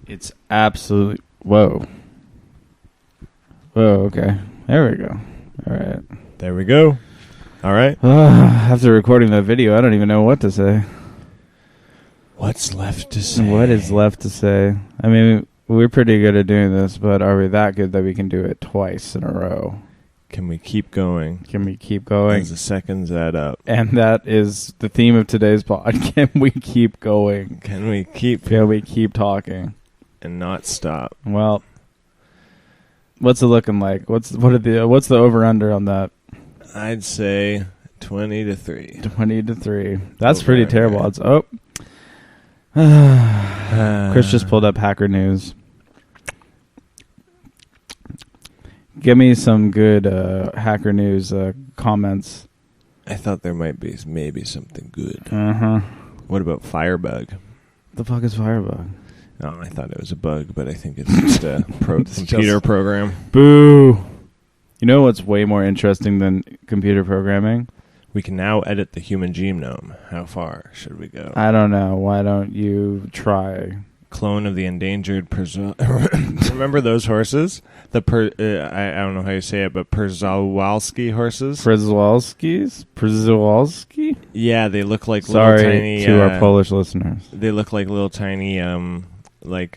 It's absolutely... Whoa. Whoa, okay. There we go. All right. There we go. All right. After recording that video, I don't even know what to say. What's left to say? What is left to say? I mean, we're pretty good at doing this, but are we that good that we can do it twice in a row? Can we keep going? Can we keep going? As the seconds add up. And that is the theme of today's pod. Can we keep going? Can we keep... Can we keep talking? And not stop. Well, what's it looking like? What's the over-under on that? I'd say 20-3. 20-3. That's Over pretty under. terrible. It's Chris just pulled up Hacker News. Give me some good Hacker News comments. I thought there might be maybe something good. Uh-huh. What about Firebug? The fuck is Firebug? Oh, I thought it was a bug, but I think it's just a computer program. Boo! You know what's way more interesting than computer programming? We can now edit the human genome. How far should we go? I don't know. Why don't you try? Clone of the endangered Remember those horses? I don't know how you say it, but Przewalski horses? Przewalski? Yeah, they look like Sorry little tiny... to our Polish listeners. They look like little tiny, like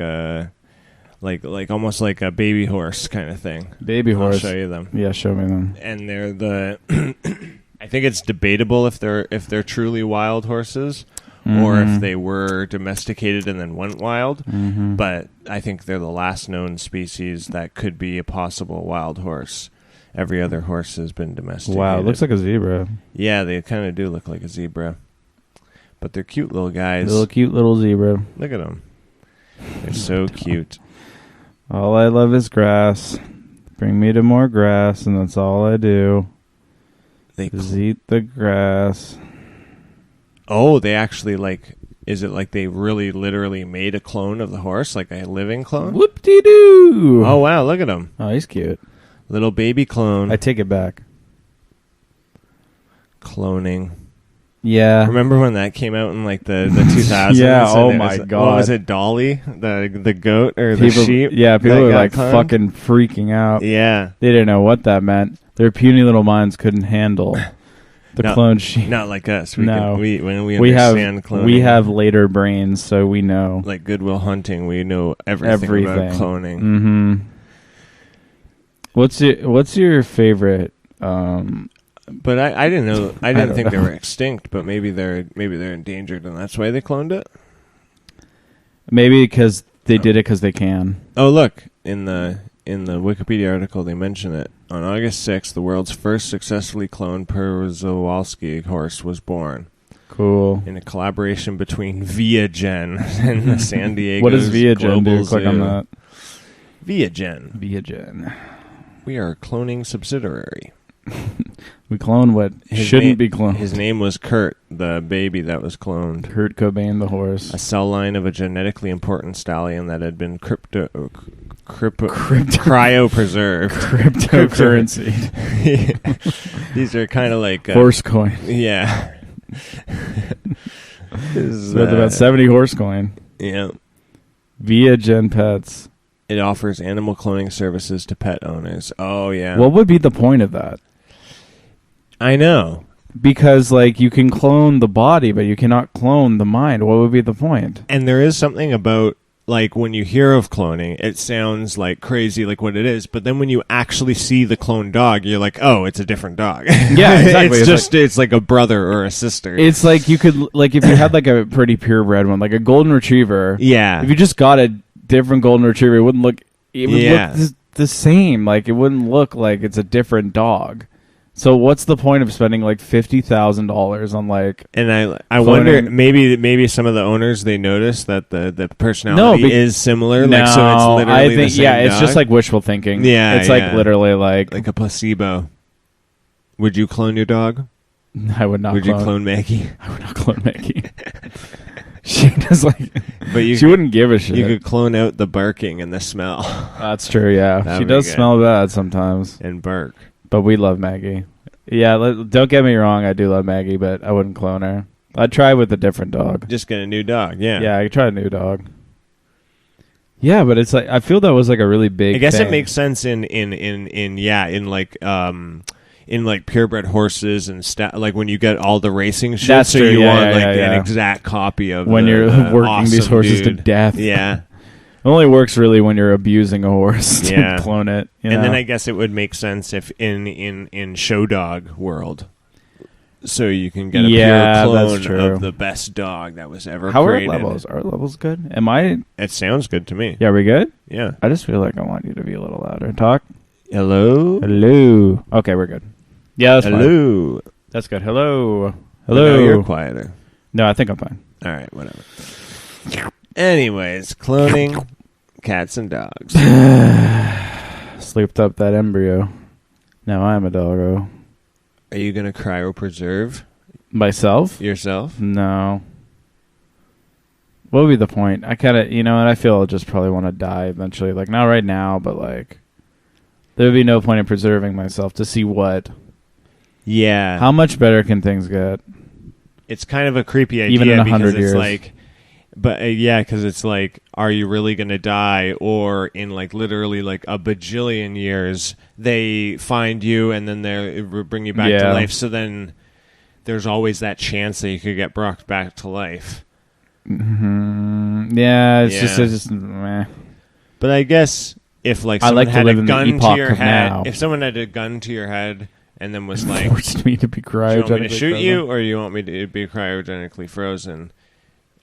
almost like a baby horse kind of thing. Baby horse. I'll show you them. Yeah, show me them. And they're the... I think it's debatable if they're truly wild horses or if they were domesticated and then went wild. Mm-hmm. But I think they're the last known species that could be a possible wild horse. Every other horse has been domesticated. Wow, it looks like a zebra. Yeah, they kind of do look like a zebra. But they're cute little guys. Cute little zebra. Look at them. They're so cute. All I love is grass. Bring me to more grass, and that's all I do. They eat the grass. Oh, they actually is it like they really literally made a clone of the horse, like a living clone? Whoop-de-doo! Oh, wow, look at him. Oh, he's cute. Little baby clone. I take it back. Cloning. Yeah. Remember when that came out in like the 2000s? Yeah, oh And my God. What was it, Dolly? The goat or People, the sheep? Yeah, people that were got like cloned? fucking freaking out. Yeah. They didn't know what that meant. Their puny little minds couldn't handle the cloned sheep. Not like us. No. When we We have understand cloning. we have later brains, so we know. Like Goodwill Hunting, we know everything. About cloning. Mm-hmm. What's your favorite? But I didn't know. I didn't think they know. were extinct. But maybe they're endangered, and that's why they cloned it. Maybe because they did it because they can. Oh, look in the Wikipedia article, they mention it. On August 6th, the world's first successfully cloned Przewalski horse was born. Cool. In a collaboration between Viagen and the San Diego. What does Viagen Global do? Click Zoo. on that. Viagen. Viagen. We are a cloning subsidiary. We clone what shouldn't be cloned. His name was Kurt, the baby that was cloned. Kurt Cobain, the horse. A cell line of a genetically important stallion that had been cryopreserved. Cryptocurrency. These are kind of like... horse coin. Yeah. It's worth about 70 horse coin. Yeah. Viagen Pets. It offers animal cloning services to pet owners. Oh, yeah. What would be the point of that? I know. Because, like, you can clone the body, but you cannot clone the mind. What would be the point? And there is something about, like, when you hear of cloning, it sounds, like, crazy, like what it is. But then when you actually see the cloned dog, you're like, oh, it's a different dog. Yeah, exactly. It's like a brother or a sister. It's like you could, like, if you had, like, a pretty purebred one, like a golden retriever. Yeah. If you just got a different golden retriever, it would look the same. Like, it wouldn't look like it's a different dog. So what's the point of spending like $50,000 on like? And I wonder maybe some of the owners, they notice that the personality is similar. No, like, so it's literally I think the same it's dog? just like wishful thinking. Yeah, it's like literally like a placebo. Would you clone your dog? I would not. Would you clone Maggie? I would not clone Maggie. She does like, but she wouldn't give a shit. You could clone out the barking and the smell. That's true. Yeah, she does smell bad sometimes and bark. But we love Maggie. Yeah, don't get me wrong. I do love Maggie, but I wouldn't clone her. I'd try with a different dog. Just get a new dog. Yeah. Yeah, I could try a new dog. Yeah, but it's like I feel that was like a really big. I guess thing. it makes sense in like purebred horses and like when you get all the racing shit. That's so true. you want yeah. an exact copy of when you're working awesome these horses dude. to death. Yeah. It only works really when you're abusing a horse to Yeah. clone it. You And know? then I guess it would make sense if in show dog world, so you can get a Yeah, pure that's clone true. of the best dog that was ever How created. are levels? Are levels good? Am I? It sounds good to me. Yeah, we good? Yeah. I just feel like I want you to be a little louder. Talk. Hello. Hello. Okay, we're good. Yeah, that's fine. Hello. That's good. Hello. Well, Hello. now you're quieter. No, I think I'm fine. All right, whatever. Anyways, cloning cats and dogs. Sleeped up that embryo. Now I'm a doggo. Are you gonna cryopreserve Myself? yourself? No. What would be the point? I kind of, and I feel I'll just probably want to die eventually. Like, not right now, but like, there would be no point in preserving myself to see what. Yeah. How much better can things get? It's kind of a creepy idea Even in 100 because it's years. like, but because it's like, are you really going to die? Or in like literally like a bajillion years, they find you and then they bring you back to Yeah. life. So then there's always that chance that you could get brought back to life. Yeah, it's just meh. But I guess if like I someone like to had live a in the gun to epoch your of head, now. if someone had a gun to your head and then was like, Forced me to be do you want me to cryogenically shoot frozen. you or you want me to be cryogenically frozen?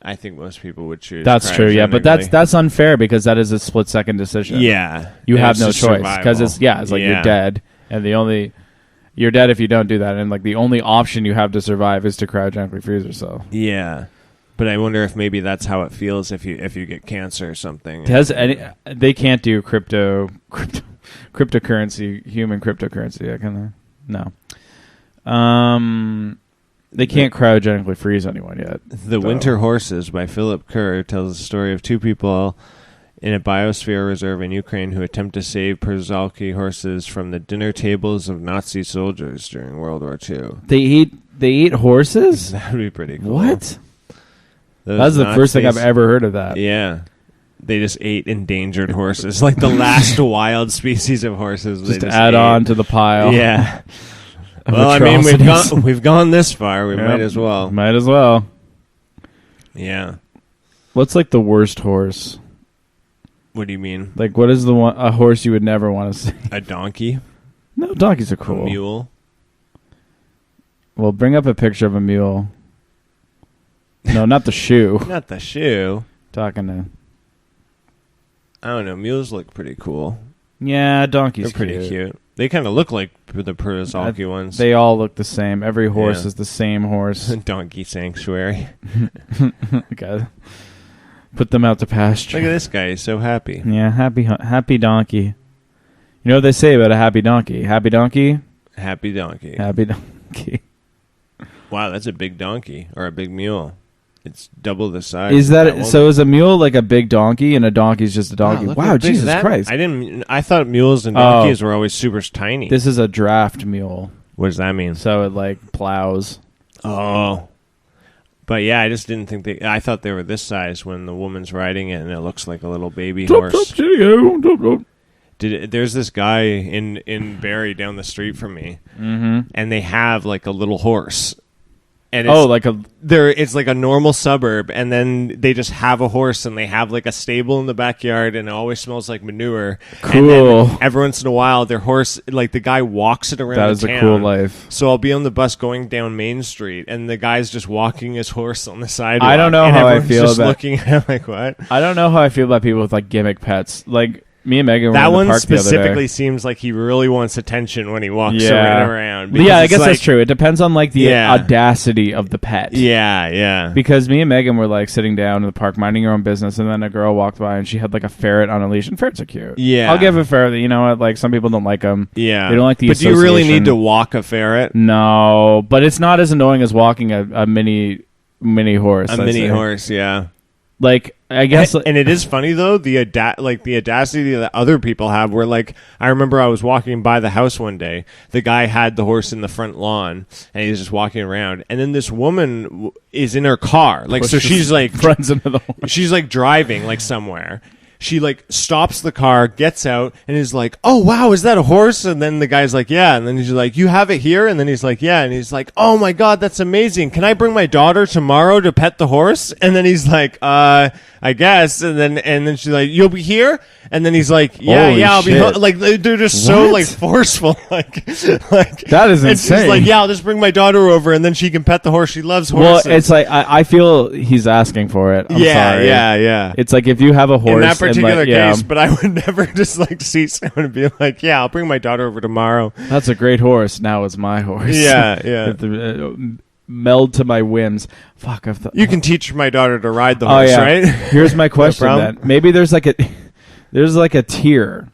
I think most people would choose. That's true, yeah, but cryogenically. that's unfair because that is a split-second decision. Yeah, You and have it's no just choice because it's survival. like you're dead, and you're dead if you don't do that, and like the only option you have to survive is to cryogenically freeze yourself. Yeah, but I wonder if maybe that's how it feels if you get cancer or something. They can't do cryptocurrency, human cryptocurrency, can they? No. They can't cryogenically freeze anyone yet. The Winter Horses by Philip Kerr tells the story of two people in a biosphere reserve in Ukraine who attempt to save Przalki horses from the dinner tables of Nazi soldiers during World War II. They eat horses? That would be pretty cool. What? Those That's the first thing I've Nazis- ever heard of that. Yeah. They just ate endangered horses, like the last wild species of horses. Just they add ate. on to the pile. Yeah. of Well, I mean, atrocities. we've gone this far. We Yep. might as well. Might as well. Yeah. What's like the worst horse? What do you mean? Like, what is a horse you would never want to see? A donkey? No, donkeys are cool. A mule? Well, bring up a picture of a mule. No, not the shoe. Not the shoe. Talking to. I don't know. Mules look pretty cool. Yeah, donkeys. They're pretty cute. They kind of look like the Przalki ones. They all look the same. Every horse Yeah. is the same horse. Donkey sanctuary. Okay. Put them out to pasture. Look at this guy. He's so happy. Yeah, happy donkey. You know what they say about a happy donkey? Happy donkey? Happy donkey. Happy donkey. Wow, that's a big donkey or a big mule. It's double the size. Is of that woman. so? Is a mule like a big donkey, and a donkey's just a donkey? look how Wow, big Jesus that- Christ! I thought mules and donkeys were always super tiny. This is a draft mule, What does that mean? so it like plows. Oh. But yeah, I just didn't think I thought they were this size when the woman's riding it and it looks like a little baby horse. There's this guy in Barrie down the street from me, Mm-hmm. and they have like a little horse. And it's like a normal suburb, and then they just have a horse, and they have like a stable in the backyard, and it always smells like manure. And Cool. then every once in a while, their horse, like the guy walks it around. That is town. a cool life. So I'll be on the bus going down Main Street, and the guy's just walking his horse on the sidewalk. I don't know and how I everyone's feel just about- looking at him like what. I don't know how I feel about people with like gimmick pets. Like me and Megan were That in the one park the other specifically day. seems like he really wants attention when he walks Yeah. around. But yeah, I because guess it's that's like- true. It depends on like the Yeah. audacity of the pet. Yeah. Because me and Megan were like sitting down in the park minding our own business, and then a girl walked by and she had like a ferret on a leash, and ferrets are cute. Yeah. I'll give a ferret. You know what? Like some people don't like them. Yeah. They don't like the But do you really association. need to walk a ferret? No, but it's not as annoying as walking a mini horse. A I'd mini say. horse, yeah. Like I guess. And it is funny though the audacity that other people have. Where like I remember I was walking by the house one day. The guy had the horse in the front lawn, and he's just walking around. And then this woman is in her car, like so pushes she's like runs into the horse. she's like driving like somewhere. she like stops the car, gets out, and is like, "Oh wow, is that a horse?" And then the guy's like, "Yeah." And then he's like, "You have it here?" And then he's like, "Yeah." And he's like, "Oh my god, that's amazing. Can I bring my daughter tomorrow to pet the horse?" And then he's like, I guess." And then she's like, "You'll be here?" And then he's like, "Yeah, Holy I'll be shit. like they're just so like forceful, like That is and insane. she's like, "Yeah, I'll just bring my daughter over, and then she can pet the horse. She loves Well, horses." it's like I feel he's asking for it. I'm sorry. yeah. It's like if you have a horse In that particular and, like, yeah, case, but I would never just like see someone and be like, "Yeah, I'll bring my daughter over tomorrow." that's a great horse. Now it's my horse. Yeah. If the, meld to my whims. Fuck. You can teach my daughter to ride the Oh, horse, yeah. right? Here's my question problem. then. Maybe there's like a tier,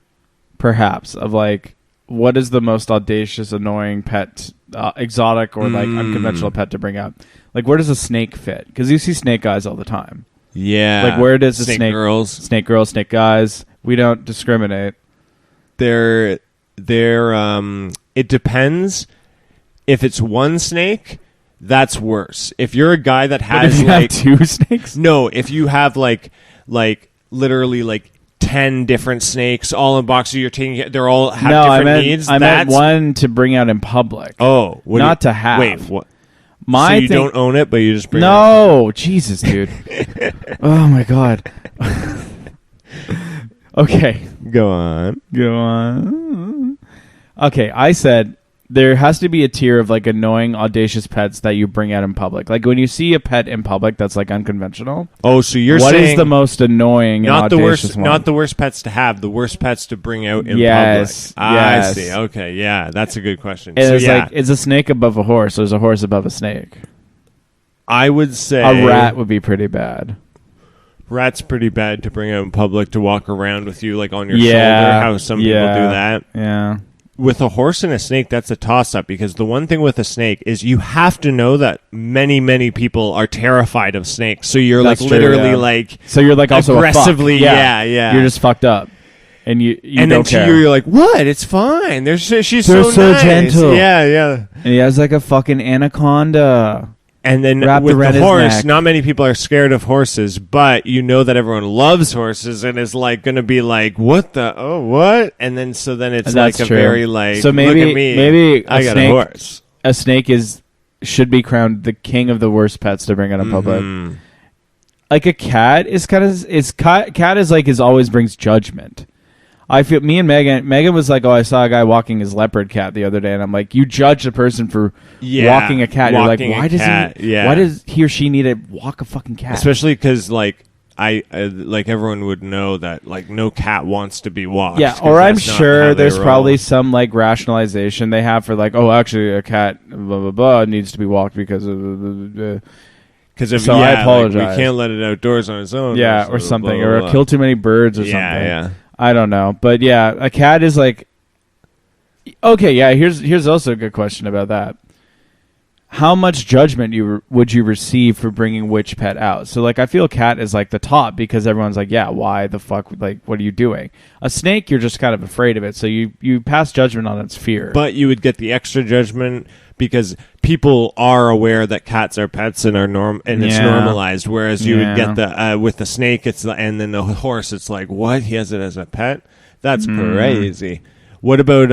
perhaps, of like what is the most audacious, annoying pet, exotic or like unconventional pet to bring up. Like where does a snake fit? Because you see snake guys all the time. Yeah. Like where does a snake girls? snake girls, snake guys? We don't discriminate. They're it depends. If it's one snake, that's worse. If you're a guy that But has if you like have two snakes, no, if you have like literally like 10 different snakes all in boxes, you're taking they're all have different needs. I meant one to bring out in public. Oh, not to have. Wait, what? My so you thing, don't own it, but you just bring it. No, Jesus, dude. Oh my god. Okay, Go on. go on. Okay, I said there has to be a tier of like annoying, audacious pets that you bring out in public. Like when you see a pet in public that's like unconventional. Oh, so you're What saying is the most annoying and not the audacious worst, one? not the worst pets to have, the worst pets to bring out in Yes, public. yes. I see. Okay, yeah, that's a good question. And So it's yeah, like it's a snake above a horse. There's a horse above a snake. I would say A rat would be pretty bad. rat's pretty bad to bring out in public to walk around with you like on your Yeah, shoulder. How some people do that. Yeah. With a horse and a snake, that's a toss-up because the one thing with a snake is you have to know that many people are terrified of snakes. So you're That's like true, literally yeah. like So you're like also aggressively, a fuck. yeah. You're just fucked up, and you and don't then care. to you, you're like, "What? It's fine. She's They're so so nice." gentle. Yeah. And he has like a fucking anaconda. And then Wrapped with around the his horse, neck. not many people are scared of horses, but you know that everyone loves horses and is like going to be like, "What the? Oh, what?" And then it's That's like a true. very like, So maybe "Look at me, maybe I a got snake, a horse." A snake should be crowned the king of the worst pets to bring out in public. Mhm. Like a cat is kind of cat is like always brings judgment. I feel me and Megan was like, "Oh, I saw a guy walking his leopard cat the other day," and I'm like, "You judge a person for walking a cat. You're like, walking a why does cat, he? yeah. Why does he or she need to walk a fucking cat? Especially because like I like everyone would know that like no cat wants to be walked. Yeah, 'cause or I'm that's not how sure they there's roll. probably some like rationalization they have for like, oh, actually a cat blah blah blah needs to be walked because of because if So I apologize. we can't let it outdoors on its own. yeah so or something blah, blah, or blah. kill too many birds or Yeah, something. yeah. I don't know, but yeah, a cat is like okay. Yeah, here's also a good question about that. How much judgment would you receive for bringing which pet out? So like I feel cat is like the top because everyone's like, yeah, why the fuck? Like, what are you doing? A snake, you're just kind of afraid of it, so you pass judgment on its fear. But you would get the extra judgment because people are aware that cats are pets and are it's Yeah. normalized. Whereas you Yeah. would get the with the snake, and then the horse, it's like, what? He has it as a pet? That's Mm. crazy. What about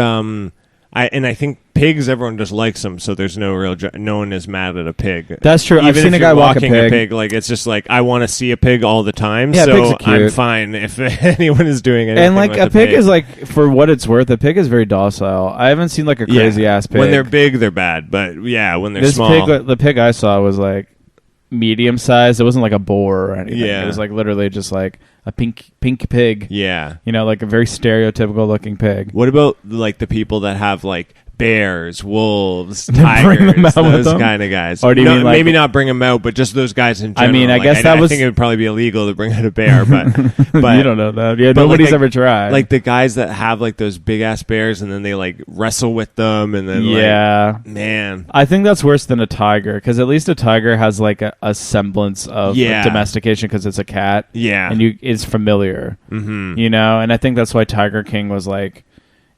I think pigs, everyone just likes them, so there's no real no one is mad at a pig. That's true. I've Even seen if a guy you're walk a walking pig. like it's just like I want to see a pig all the time. Yeah, pigs so are cute. I'm fine if anyone is doing anything. And like with a pig is like, for what it's worth, a pig is very docile. I haven't seen like a crazy ass pig. When they're big, they're bad, but yeah, when they're this small, pig, the pig I saw was like medium sized. It wasn't like a boar or anything. Yeah. It was like literally just like a pink pig. yeah. You know, like a very stereotypical looking pig. What about like the people that have like bears, wolves, Bring tigers, them out with those them? kind of guys? Or do you No, mean like- maybe not bring them out, but just those guys in I general? mean, I Like, guess that I was- think it would probably be illegal to bring out a bear, but You don't know that. Yeah, but nobody's like ever tried. like the guys that have like those big ass bears and then they like wrestle with them and then yeah. like, man, I think that's worse than a tiger because at least a tiger has like a semblance of Yeah. domestication because it's a cat. yeah, And it's familiar. mm-hmm. You know, and I think that's why Tiger King was like,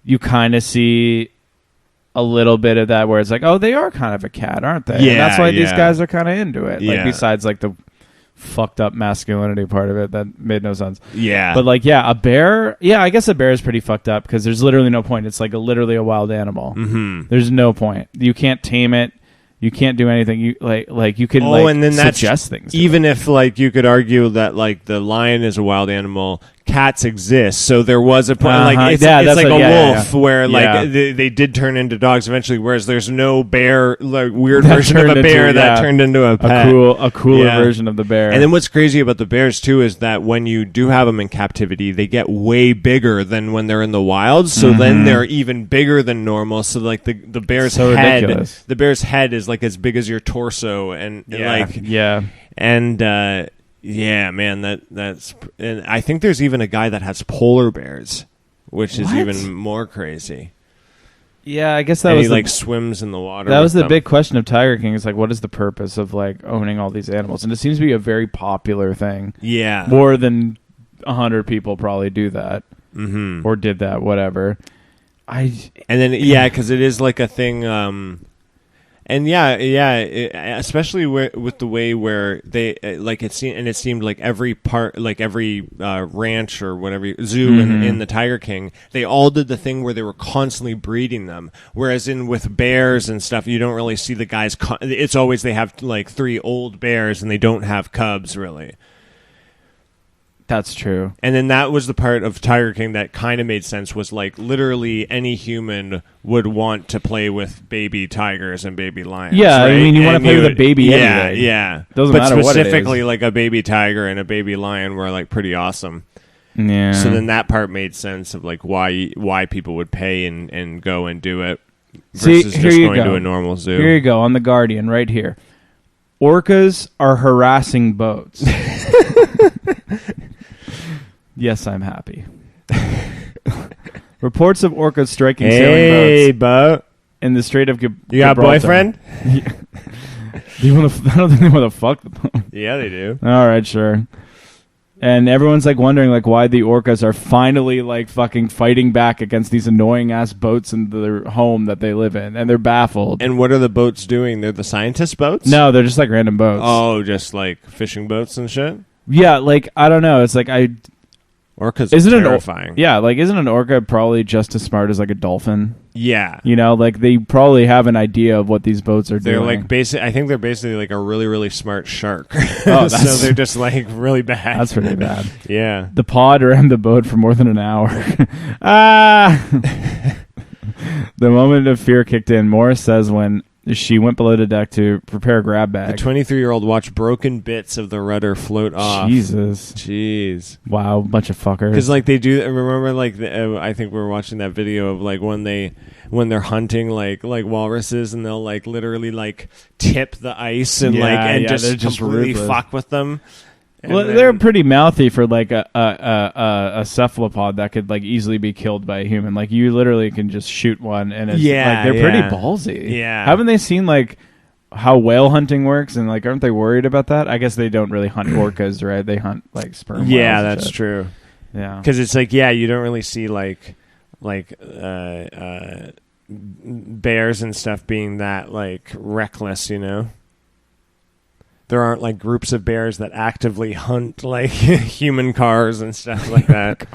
you kind of see a little bit of that where it's like, oh, they are kind of a cat, aren't they? Yeah, and that's why these yeah. guys are kind of into it. Like Yeah. besides like the fucked up masculinity part of it that made no sense. Yeah. But like, yeah, a bear. Yeah, I guess a bear is pretty fucked up because there's literally no point. It's like literally a wild animal. Mm-hmm. There's no point. You can't tame it. You can't do anything. You like you can and then suggest things. Even if like you could argue that like the lion is a wild animal, cats exist. So there was a point like it's like a wolf where like they did turn into dogs eventually. Whereas there's no bear like weird version of a bear that turned into a pet. A cooler version of the bear. And then what's crazy about the bears too is that when you do have them in captivity, they get way bigger than when they're in the wild. So then they're even bigger than normal. So like the bear's head, ridiculous. The bear's head is like as big as your torso, and yeah, man, that's and I think there's even a guy that has polar bears, which is even more crazy. Yeah, I guess that and was he like swims in the water. That was the them. big question of Tiger King. Is like, what is the purpose of like owning all these animals? And it seems to be a very popular thing. Yeah, more than 100 people probably do that or did that. Whatever. Because it is like a thing. And especially with the way where they like it seemed like every part, like every ranch or whatever zoo in the Tiger King, they all did the thing where they were constantly breeding them. Whereas with bears and stuff, you don't really see the guys. It's always they have like 3 old bears and they don't have cubs really. That's true. And then that was the part of Tiger King that kind of made sense, was like literally any human would want to play with baby tigers and baby lions. Yeah, right? I mean, you want to play with a baby anyway. Yeah. Doesn't matter what it is. But specifically like a baby tiger and a baby lion were like pretty awesome. Yeah. So then that part made sense of like why people would pay and go and do it versus just going to a normal zoo. Here you go on The Guardian right here. Orcas are harassing boats. Yes, I'm happy. Reports of orcas striking sailing boats in the Strait of Gibraltar. You got a boyfriend? Do you want to? I don't think they want to fuck them. Yeah, they do. All right, sure. And everyone's like wondering like why the orcas are finally like fucking fighting back against these annoying ass boats in their home that they live in, and they're baffled. And what are the boats doing? They're the scientist boats? No, they're just like random boats. Oh, just like fishing boats and shit? Yeah, like I don't know. It's like Orcas are terrifying. Isn't an orca probably just as smart as like a dolphin? Yeah. You know, like they probably have an idea of what these boats are they're doing. Like I think they're basically like a really, really smart shark. Oh, so they're just like really bad. That's pretty bad. Yeah. The pod rammed the boat for more than an hour. The moment of fear kicked in. Morris says when she went below the deck to prepare a grab bag. A 23-year-old watched broken bits of the rudder float off. Jesus. Jeez. Wow, bunch of fuckers. Because like they do. Remember, like I think we were watching that video of like when they're hunting like walruses and they'll like literally like tip the ice and just completely ruthless. fuck with them. Well, they're pretty mouthy for like a cephalopod that could like easily be killed by a human. Like you literally can just shoot one, and it's like they're pretty ballsy. Yeah, haven't they seen like how whale hunting works? And like, aren't they worried about that? I guess they don't really hunt orcas, right? They hunt like sperm whales. Yeah, that's true. Yeah, because it's like you don't really see like bears and stuff being that like reckless, you know. There aren't like groups of bears that actively hunt like human cars and stuff like that.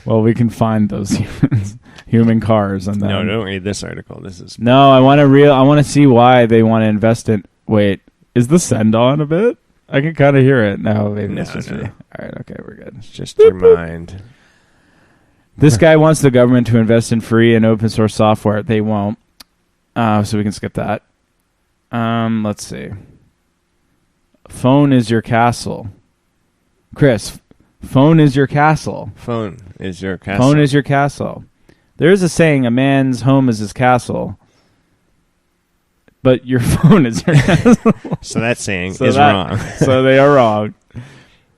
Well, we can find those human cars, and then no, don't read this article. This is I want to see why they want to invest in. Wait, is the send on a bit? I can kind of hear it. No, maybe it's just me. All right, okay, we're good. It's just your mind. This guy wants the government to invest in free and open source software. They won't, so we can skip that. Let's see. Phone is your castle. Chris, phone is your castle. Phone is your castle. Phone is your castle. There is a saying, a man's home is his castle. But your phone is your castle. So that saying is wrong. So they are wrong.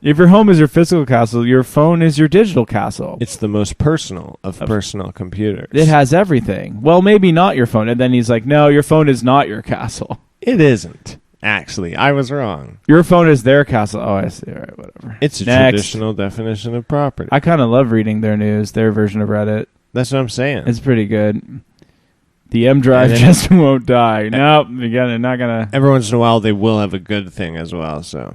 If your home is your physical castle, your phone is your digital castle. It's the most personal of personal computers. It has everything. Well, maybe not your phone. And then he's like, no, your phone is not your castle. It isn't. Actually, I was wrong. Your phone is their castle. Oh, I see. All right, whatever. It's a traditional definition of property. I kind of love reading their news, their version of Reddit. That's what I'm saying. It's pretty good. The M drive just won't die. Nope. Again, they're not going to. Every once in a while, they will have a good thing as well. So,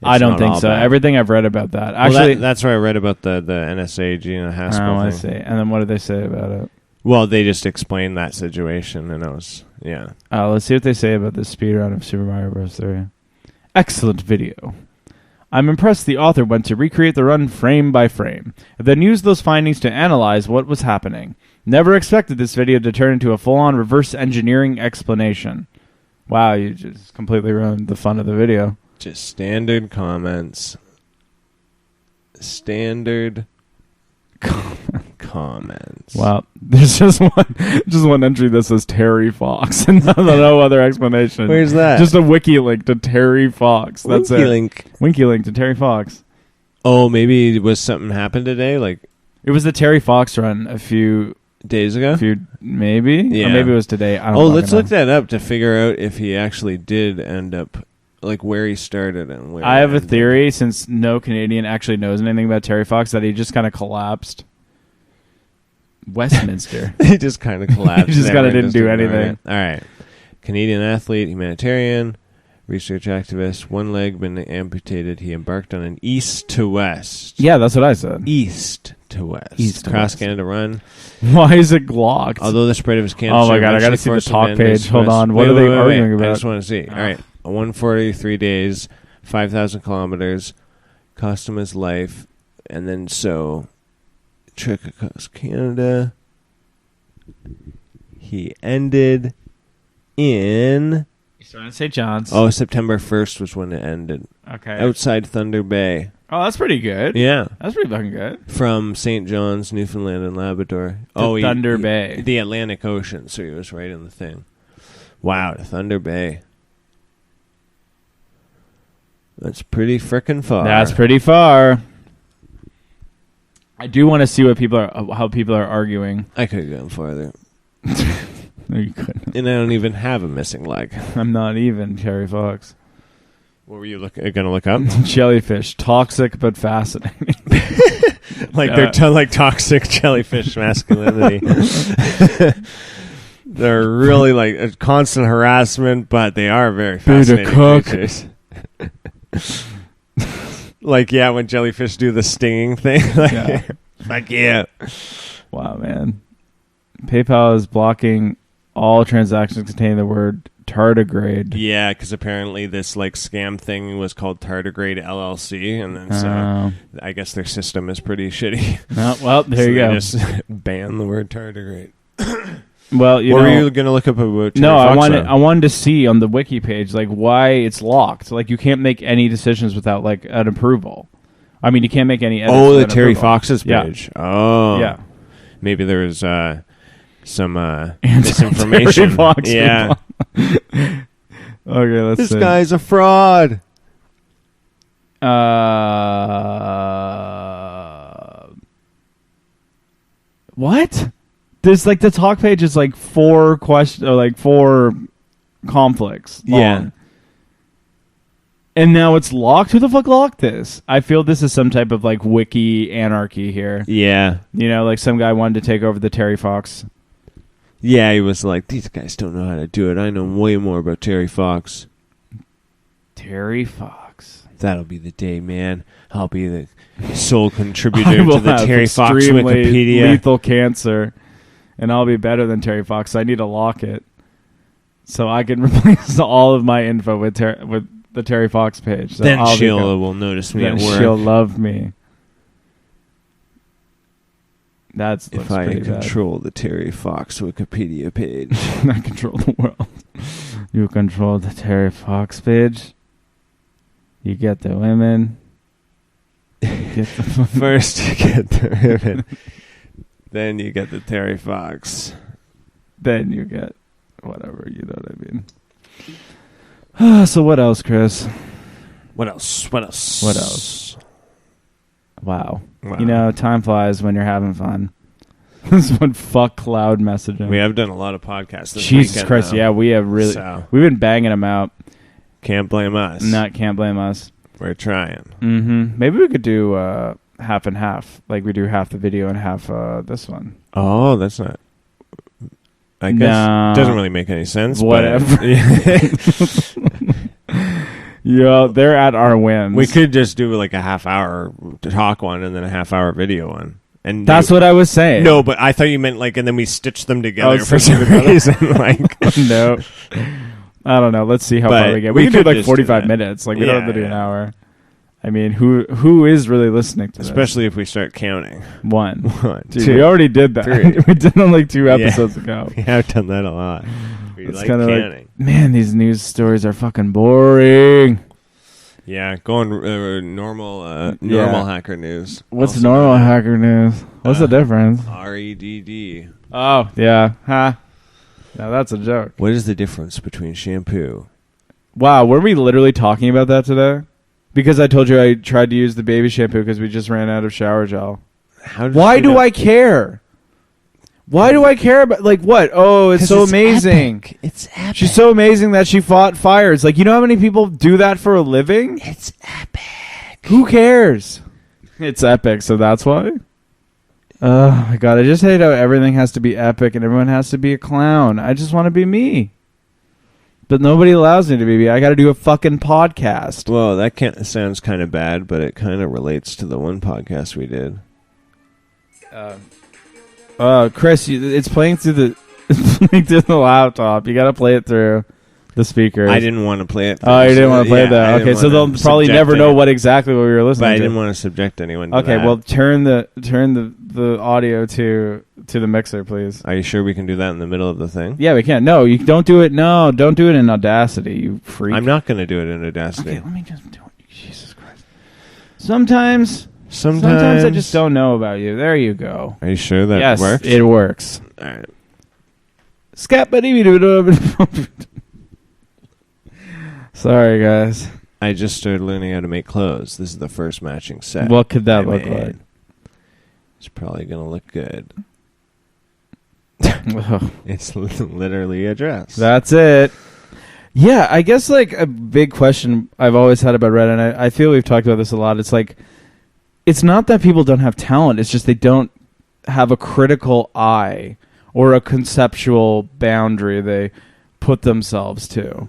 I don't not think all so. bad. Everything I've read about that. Well, Actually, that's where I read about the NSA Gina Haspel I thing. see. And then what did they say about it? Well, they just explained that situation, and I was, yeah. Let's see what they say about the speedrun of Super Mario Bros. 3. Excellent video. I'm impressed the author went to recreate the run frame by frame, and then used those findings to analyze what was happening. Never expected this video to turn into a full-on reverse engineering explanation. Wow, you just completely ruined the fun of the video. Just standard comments. Standard comments. Wow, there's just one entry that says Terry Fox, and no other explanation. Where's that? Just a wiki link to Terry Fox. That's Winky it. link. Winky link to Terry Fox. Oh, maybe was something happened today, like It was the Terry Fox run a few days ago? maybe? Yeah. Or maybe it was today. I don't Oh, fucking let's know. look that up to figure out if he actually did end up, like where he started and where. I he have a ended. theory, since no Canadian actually knows anything about Terry Fox, that he just kind of collapsed. Westminster. He just kind of collapsed. He just never kinda didn't do ignored anything. it. All right. Canadian athlete, humanitarian, research activist, one leg been amputated. He embarked on an east to west. Yeah, that's what I said. East to west. East to Cross west. Canada run. Why is it locked? Although the spread of his cancer. Oh my God, I gotta eventually see the forced talk him to end page. his Hold quest. on, what Wait, are they wait, arguing I about? just want to see. Oh. All right. 143 days, 5,000 kilometers, cost him his life, and then so, trek across Canada. He ended in... You're starting to say John's. Oh, September 1st was when it ended. Okay. Outside Thunder Bay. Oh, that's pretty good. Yeah. That's pretty fucking good. From St. John's, Newfoundland and Labrador. To Thunder Bay. The Atlantic Ocean, so he was right in the thing. Wow, to Thunder Bay. That's pretty frickin' far. That's pretty far. I do want to see how people are arguing. I could have gone farther. No, you couldn't. And I don't even have a missing leg. I'm not even Terry Fox. What were you going to look up? Jellyfish, toxic but fascinating. Like they're like toxic jellyfish masculinity. They're really like a constant harassment, but they are very fascinating cook. creatures. Like, yeah, when jellyfish do the stinging thing. Like, Yeah. like, yeah. Wow, man. PayPal is blocking all transactions containing the word tardigrade. Yeah, because apparently this like scam thing was called Tardigrade LLC, and then so Oh. I guess their system is pretty shitty. No, well, there So you they go. Just ban the word tardigrade. Well, What were you going to look up about? Terry no, Fox I wanted to see on the wiki page like why it's locked. Like you can't make any decisions without like an approval. I mean, you can't make any edits Oh, the without Terry approval. Fox's Yeah. page. Oh, Yeah. Maybe there was some Terry misinformation. Fox Yeah, Okay, let's this see. guy's a fraud. What? There's like the talk page is like 4 questions or like 4 conflicts long. Yeah. And now it's locked? Who the fuck locked this? I feel this is some type of like wiki anarchy here. Yeah, You know, like some guy wanted to take over the Terry Fox. yeah. He was like, these guys don't know how to do it. I know way more about Terry Fox. Terry Fox. That'll be the day, man. I'll be the sole I contributor will to the have Terry Fox extremely Wikipedia. lethal cancer, and I'll be better than Terry Fox. I need to lock it so I can replace all of my info with the Terry Fox page. So Then I'll be Sheila good. will notice me Then at work. she'll love me. That's If I control the Terry Fox Wikipedia page. I control the world. You control the Terry Fox page. You get the women. You get the First you get the ribbon, then you get the Terry Fox. then you get whatever. You know what I mean. So what else, Chris? What else? What else? What else? Wow. Wow. You know, time flies when you're having fun. This one, fuck cloud messaging. We have done a lot of podcasts this Jesus weekend Christ, now, yeah, we have really. so We've been banging them out. can't blame us. Can't blame us. We're trying. Mm-hmm. Maybe we could do half and half. Like we do half the video and half this one. Oh, that's not. I guess No. doesn't really make any sense. Whatever. But Yeah, they're at our wins. We could just do like a half-hour talk one and then a half-hour video one. And That's what I was saying. No, but I thought you meant like, and then we stitch them together Oh, for stitch some them together. reason. Like, No. I don't know. Let's see how But far we get. we We can do could like just do 45 that. minutes. Like we don't have to do an Yeah. hour. I mean, who is really listening to this? especially if we start counting. One. 1, Dude, 2. we already did that. 3. We did it like 2 episodes ago. We have done that a lot. We It's like kinda counting. Man, these news stories are fucking boring. Yeah, going normal Yeah. hacker news. What's Also normal known hacker news? What's the difference? as REDD. Oh, yeah. Huh. Now that's a joke. What is the difference between shampoo? Wow, were we literally talking about that today? Because I told you I tried to use the baby shampoo because we just ran out of shower gel. How does Why she do know- I care? Why do I care about, like, what? Oh, it's 'Cause so it's amazing. epic. It's epic. She's so amazing that she fought fires. Like, you know how many people do that for a living? It's epic. Who cares? It's epic, so that's why. Oh my god, I just hate how everything has to be epic and everyone has to be a clown. I just want to be me. But nobody allows me to be me. I got to do a fucking podcast. Well, that sounds kind of bad, but it kind of relates to the one podcast we did. Chris, it's playing through the laptop. You got to play it through the speakers. I didn't want to play it. Oh, you didn't want to play Yeah, I that. didn't Okay, so wanna they'll probably subject never know any- what exactly what we were But listening I to. didn't want to subject anyone to Okay, that. well, turn the audio to the mixer, please. Are you sure we can do that in the middle of the thing? Yeah, we can. No, you don't do it. No, don't do it in Audacity, you freak. I'm not going to do it in Audacity. Okay, let me just do it. Jesus Christ. Sometimes I just don't know about you. There you go. Are you sure that yes, works? it works. All right. Sorry, guys. I just started learning how to make clothes. This is the first matching set. What could that I look made. like? It's probably going to look good. Ugh. It's literally a dress. That's it. Yeah, I guess like a big question I've always had about Reddit, and I feel we've talked about this a lot. It's like, it's not that people don't have talent. It's just they don't have a critical eye or a conceptual boundary they put themselves to.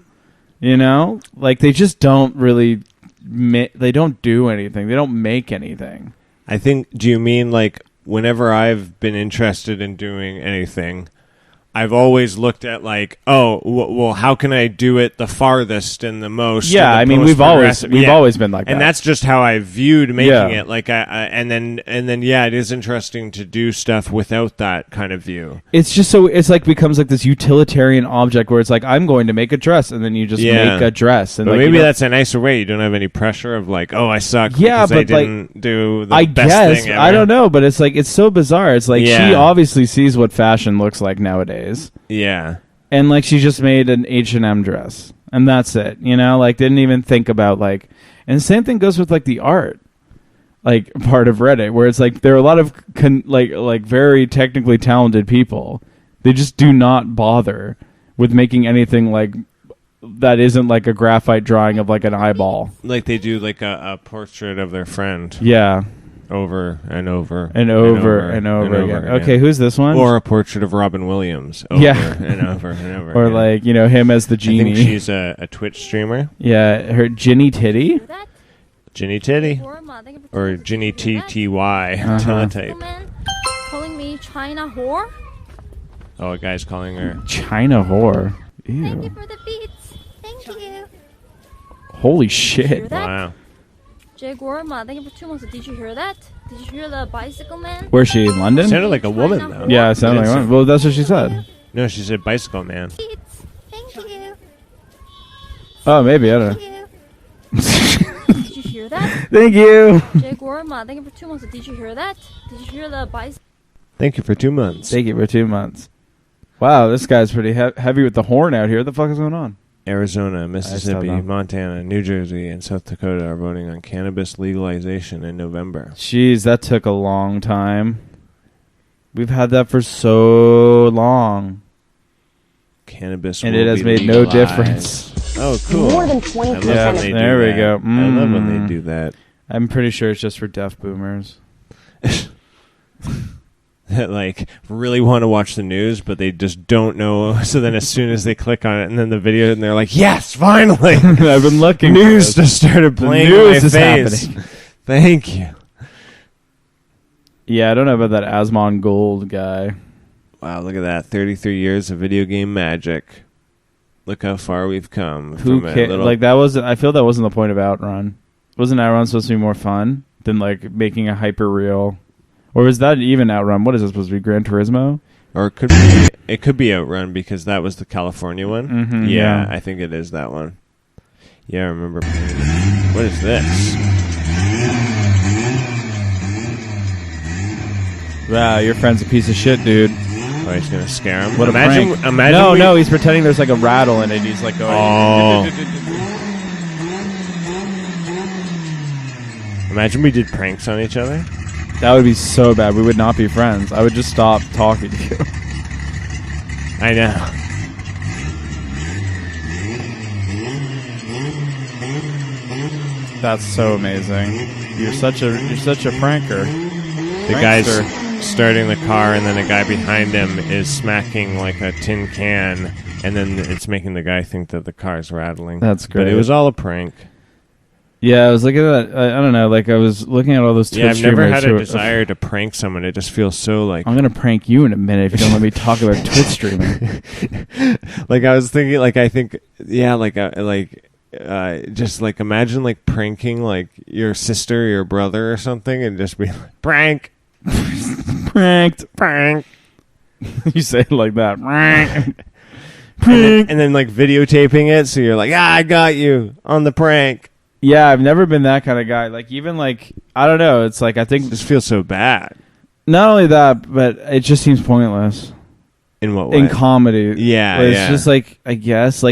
You know? Like, they just don't really, they don't do anything. They don't make anything. I think, do you mean like whenever I've been interested in doing anything, I've always looked at like, oh, well, how can I do it the farthest and the most? Yeah, and the I mean, most we've progressive? Yeah. always been like that. And that's just how I viewed making Yeah. it. Like, and then, yeah, it is interesting to do stuff without that kind of view. It's just so, it's like becomes like this utilitarian object where it's like, I'm going to make a dress, and then you just Yeah. make a dress. And But like, maybe you know, that's a nicer way. You don't have any pressure of like, oh, I suck Yeah, because I but, like, didn't do the I best guess, thing ever. I don't know, but it's like, it's so bizarre. It's like, Yeah. she obviously sees what fashion looks like nowadays. Yeah. And like, she just made an H&M dress, and that's it, you know, like, didn't even think about like, and the same thing goes with like the art, like part of Reddit, where it's like, there are a lot of like very technically talented people. They just do not bother with making anything like that isn't like a graphite drawing of like an eyeball. Like they do like a portrait of their friend Yeah. over and over And over again. Okay, who's this one? Or a portrait of Robin Williams over Yeah. and over and over or again. like, you know, him as the I genie. think she's a Twitch streamer. Yeah, her Ginny Titty. that? Ginny Titty. Thank you for Or tuning Ginny to that. TTY Uh-huh. teletype. Man calling me China whore. Oh, a guy's calling her. China whore. Thank you Ew. for the beats. Thank you. Holy Hear shit. that? Wow. Jake Worma, thank you for 2 months. Did you hear that? Did you hear the bicycle man? Where's she, in London? Sounded like a woman though. Yeah, it sounded like It's- one. Well, that's what she said. No, she said bicycle man. Beats. Thank you. Oh, maybe, I don't Thank know. you. Did you hear that? Thank you. Jake Worma, thank you for 2 months. Did you hear that? Did you hear the bicycle? Thank you for 2 months. Thank you for 2 months. Wow, this guy's pretty heavy with the horn out here. What the fuck is going on? Arizona, don't Mississippi, know. Montana, New Jersey, and South Dakota are voting on cannabis legalization in November. Jeez, that took a long time. We've had that for so long. Cannabis And will it has be made no legalized. difference. Oh, cool. More than I 20% love Yeah, when they do there we that. go. I love when Mm. they do that. I'm pretty sure it's just for deaf boomers. that like really want to watch the news, but they just don't know. So then as soon as they click on it and then the video, and they're like, yes, finally. I've been looking. News just started playing in my news is face. happening. Thank you. Yeah, I don't know about that Asmon Gold guy. Wow, look at that. 33 years of video game magic. Look how far we've come. Who from a cares? little- Like that wasn't. I feel that wasn't the point of Outrun. Wasn't Outrun supposed to be more fun than like making a hyper real? Or is that even Outrun? What is it supposed to be? Gran Turismo? Or it could be Outrun because that was the California one. Mhm, yeah, yeah. I think it is that one. Yeah, I remember playing it. What is this? Wow, your friend's a piece of shit, dude. Oh, he's gonna scare him. What a prank. Imagine No, he's pretending there's like a rattle in it. He's like going. Oh. Imagine we did pranks on each other. That would be so bad. We would not be friends. I would just stop talking to you. I know. That's so amazing. You're such a pranker. The guy's starting the car, and then a guy behind him is smacking like a tin can, and then it's making the guy think that the car's rattling. That's But it great. was all a prank. Yeah, I was looking at that. I don't know. Like I was looking at all those Twitch Yeah, I've never streamers had who a are- desire to prank someone. It just feels so like... I'm gonna prank you in a minute if you don't let me talk about Twitch streaming. Like I was thinking, like I think, yeah, just like imagine like pranking like your sister, or your brother, or something, and just be like, prank, Pranked. You say it like that. and then like videotaping it, so you're like, I got you on the prank. Yeah, I've never been that kind of guy. Like even like I don't know. It's like I It think just feels so bad. not only that, but it just seems pointless In what way? in comedy. Yeah, But it's yeah. just like I guess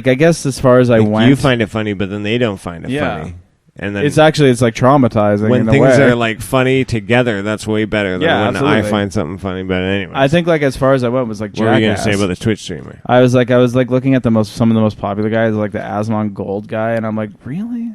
as far as I Like, went, you find it funny, but then they don't find it Yeah. funny. And then it's like traumatizing. when in a things way. are like funny together, that's way better than Yeah, when I absolutely. find something funny. But anyway, I think like as far as I went was like what were you gonna Jackass. say about the Twitch streamer? I was like looking at some of the most popular guys, like the Asmon Gold guy, and I'm like, really?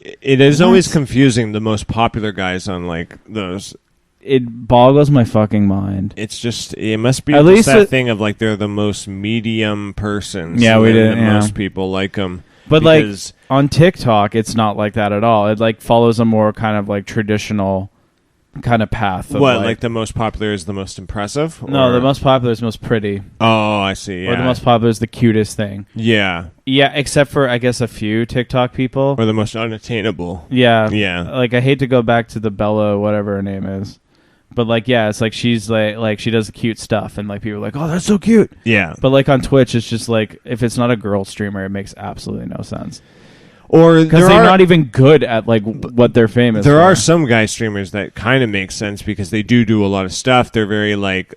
It is What? always confusing, the most popular guys on like those. It boggles my fucking mind. It's just, it must be At just least that it- thing of like they're the most medium person. Yeah, we did, and yeah. most people like them. But because, like on TikTok, it's not like that at all. It like follows a more kind of like traditional kind of path. Of what, like the most popular is the most impressive? no, Or- the most popular is most pretty, Oh, I see. Yeah. or the most popular is the cutest thing. Yeah. Yeah, except for I guess a few TikTok people. Or the most unattainable. Yeah, Yeah. Like I hate to go back to the Bella, whatever her name is, but like yeah, it's like she's like she does cute stuff, and like people are like, oh, that's so cute. Yeah. But like on Twitch, it's just like if it's not a girl streamer, it makes absolutely no sense Or because there they're are, not even good at like what they're famous. there for. are some guy streamers that kind of make sense because they do a lot of stuff. They're very like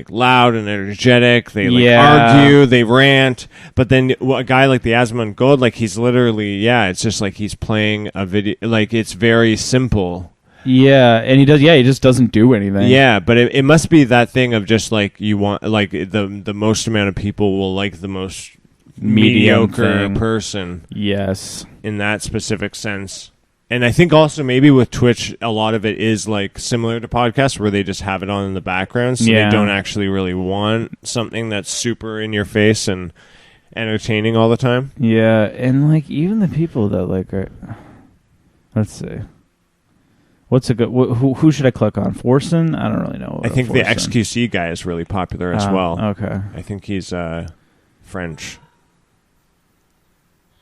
loud and energetic. They like Yeah. argue, they rant. But then a guy like the Asmon Gold, like he's literally, it's just like he's playing a video. Like it's very simple. Yeah, and he does. Yeah, he just doesn't do anything. Yeah, but it must be that thing of just like you want, like the most amount of people will like the most Medium mediocre thing. person Yes. in that specific sense. And I think also maybe with Twitch, a lot of it is like similar to podcasts where they just have it on in the background, so Yeah. they don't actually really want something that's super in your face and entertaining all the time. Yeah, and like even the people that like are. Let's see. What's a good? Who should I click on? Forsen? I don't really know. I think the Forsen. XQC guy is really popular as well. Okay. I think he's French,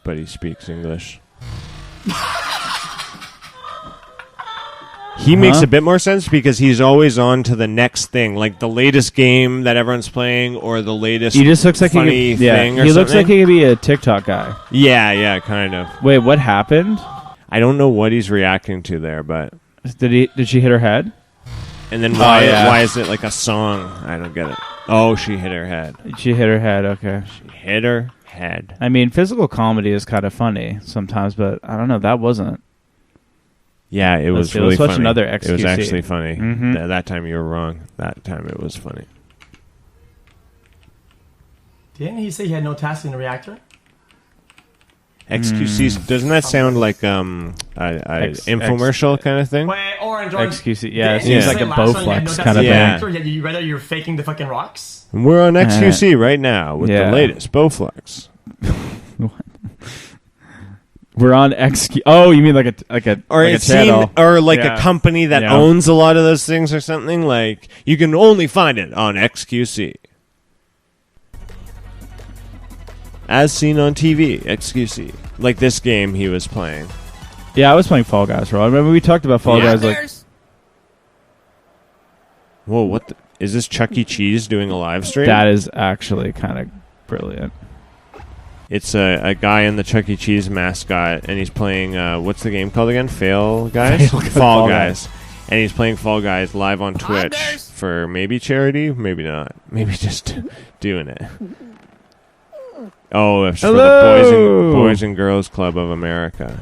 but he speaks English. He makes a bit more sense because he's always on to the next thing, like the latest game that everyone's playing or the latest He just looks like funny he could, yeah. thing or He looks something. like he could be a TikTok guy. Yeah, kind of. Wait, what happened? I don't know what he's reacting to there, but Did she hit her head? and then why yeah. why is it like a song? I don't get it. Oh, she hit her head. She hit her head. Okay. She hit her head. I mean, physical comedy is kind of funny sometimes, but I don't know. That wasn't. Yeah, it was see, really let's watch funny. another It was XQC. actually funny. Mhm. That time you were wrong. That time it was funny. Didn't he say he had no task in the reactor? XQC, doesn't that sound like a infomercial kind of thing? Wait, Orange. XQC, yeah, it The seems insane like a last one, Bowflex that's kind of the thing. answer, yet you rather you're faking the fucking rocks. And we're on XQC right now with Yeah. the latest Bowflex. We're on XQ. Oh, you mean like a Or like a it seemed, channel? or like Yeah. a company that Yeah. owns a lot of those things or something. Like you can only find it on XQC, as seen on TV. XQC, like this game he was playing. Yeah, I was playing Fall Guys, bro. I remember we talked about Fall Yeah. Guys. Like, Whoa, what is this? Chuck E. Cheese doing a live stream? that is actually kind of brilliant. It's a guy in the Chuck E. Cheese mascot, and he's playing. What's the game called again? Fall Guys. Fall Guys. And he's playing Fall Guys live on Twitch for maybe charity, maybe not, maybe just doing it. Oh, it's for the Hello! Boys and Girls Club of America.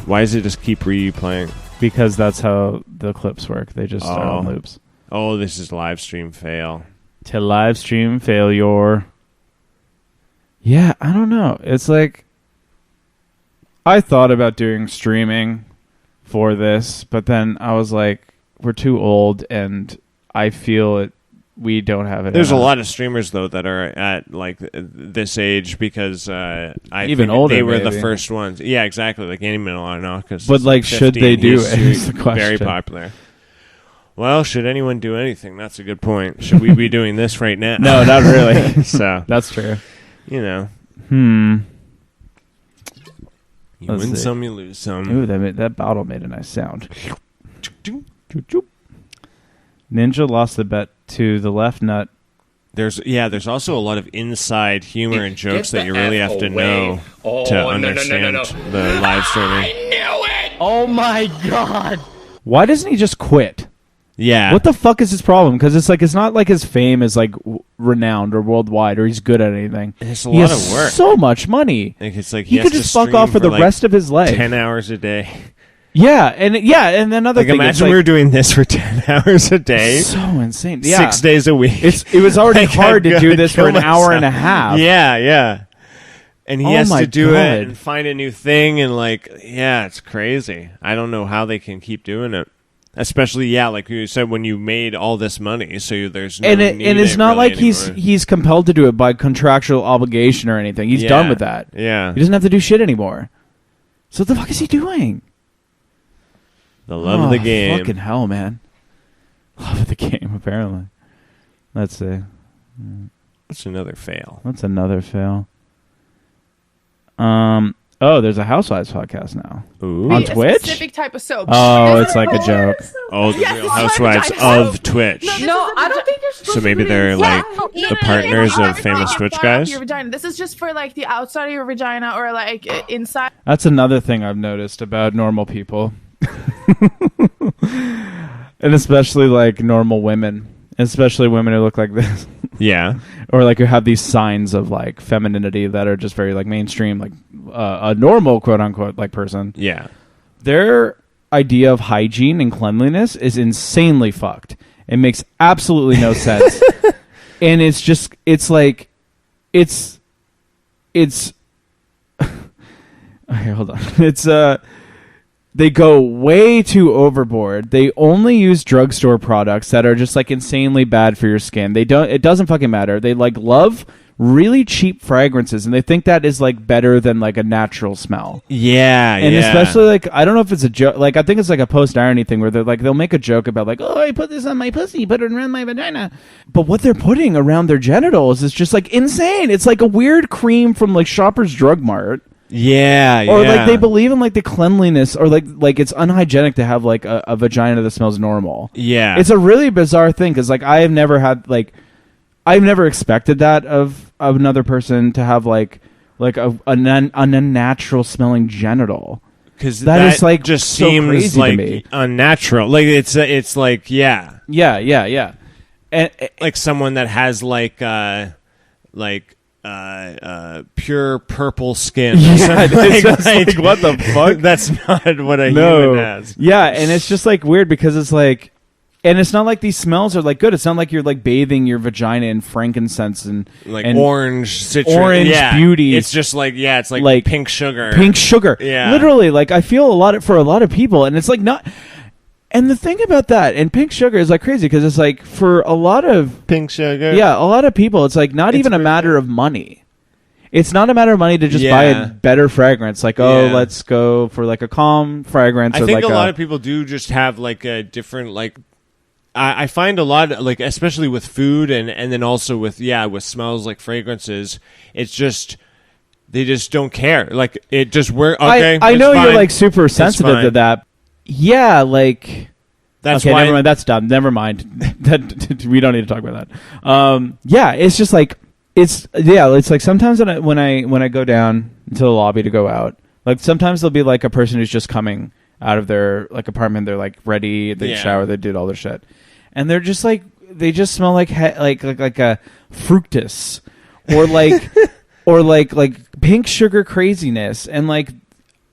Why does it just keep replaying? Because that's how the clips work. They just start on Oh. loops. Oh, this is live stream fail. To live stream failure. Yeah, I don't know. It's like I thought about doing streaming for this, but then I was like, we're too old, and I feel it. We don't have it. There's a in us. lot of streamers though that are at like this age because I Even think older, they were the maybe. first ones. Yeah, exactly. Like Andy Milonakis. But, like, should they do it is the Very question. popular. Well, should anyone do anything? That's a good point. Should we be doing this right now? No, not really. So That's true. you know, Hmm. you Let's win see. some, you lose some. Ooh, that bottle made a nice sound. Ninja lost the bet to the left nut. There's also a lot of inside humor and jokes that you really have to know to understand the live streaming. Oh my god! Why doesn't he just quit? Yeah. What the fuck is his problem? Because it's not like his fame is like renowned or worldwide or he's good at anything. It's a He lot has of work. so much money. Like, it's like He has could to just fuck stream off for the like rest of his life. 10 hours a day. Yeah, and another Like thing. imagine it's like, we were doing this for 10 hours a day, so insane. Yeah, 6 days a week. it was already Like, hard I'm to do gonna this for kill an hour and a myself. half. Yeah. And he Oh has my to do God. it and find a new thing and like, yeah, it's crazy. I don't know how they can keep doing it. Especially, yeah, like you said, when you made all this money, so there's no And need it's it not really like anymore. he's compelled to do it by contractual obligation or anything. He's done with that. Yeah. He doesn't have to do shit anymore. So what the fuck is he doing? The love of the game. Fucking hell, man. Love of the game, apparently. Let's see. That's another fail. That's another fail. Oh, there's a Housewives podcast now. Ooh. On A Twitch? specific type of soap. Oh, it's like a joke. Oh, the Yes, Real this is Housewives vagina of soap. Twitch. No, I don't think you're supposed So to maybe do they're this. like Yeah. the partners of famous Twitch outside guys. Your vagina. This is just for like the outside of your vagina or like inside. That's another thing I've noticed about normal people. And especially like normal women. Especially women who look like this. Yeah. Or like who have these signs of like femininity that are just very like mainstream, like a normal quote unquote like person. Yeah. Their idea of hygiene and cleanliness is insanely fucked. It makes absolutely no sense. And it's like okay, hold on. It's they go way too overboard. They only use drugstore products that are just like insanely bad for your skin. It doesn't fucking matter. They like love really cheap fragrances and they think that is like better than like a natural smell. Yeah. And especially like I don't know if it's a joke. Like I think it's like a post irony thing where they'll make a joke about like, oh, I put this on my pussy, put it around my vagina. But what they're putting around their genitals is just like insane. It's like a weird cream from like Shoppers Drug Mart. Yeah. Or like they believe in like the cleanliness or like it's unhygienic to have like a vagina that smells normal. Yeah. It's a really bizarre thing because like I've never expected that of another person to have like a unnatural smelling genital. Because that is like just so seems crazy to like me. unnatural. Like it's like yeah, and like someone that has like pure purple skin. Yeah, it's just like, what the fuck? That's not what a human has. Yeah, and it's just like weird because it's like And it's not like these smells are like good. It's not like you're like bathing your vagina in frankincense and like and orange citrus, orange beauty. It's just like it's like pink sugar. Pink sugar. Yeah. Literally, like I feel for a lot of people, and it's like not. And the thing about that and pink sugar is like crazy because it's like for a lot of Pink sugar. a lot of people, it's like not even a matter of money. It's not a matter of money to just buy a better fragrance. Like, let's go for like a calm fragrance. I or think like a lot of people do just have like a different like. I find a lot like especially with food and then also with smells like fragrances. It's just they just don't care. Like it just okay. I know it's you're fine. like super It's sensitive to fine. that. Yeah, like. That's okay, why. never mind. That's dumb. Never mind. That we don't need to talk about that. Yeah, it's just like it's like sometimes when I go down to the lobby to go out, like sometimes there'll be like a person who's just coming out of their like apartment. They're like ready. They shower. They did all their shit, and they're just like they just smell like a fructus or like or like pink sugar craziness and like.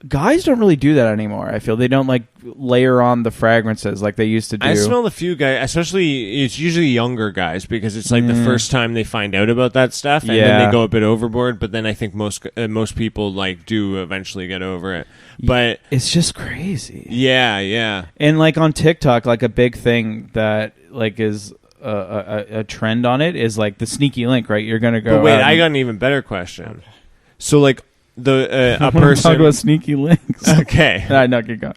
Guys don't really do that anymore. I feel they don't like layer on the fragrances like they used to do. I smell a few guys, especially it's usually younger guys because it's like the first time they find out about that stuff and then they go a bit overboard. But then I think most people like do eventually get over it. But it's just crazy. Yeah. And like on TikTok, like a big thing that like is a trend on it is like the sneaky link. Right, you're gonna go. But wait, I got an even better question. So like. A person talk about sneaky links. Okay. I know, keep going.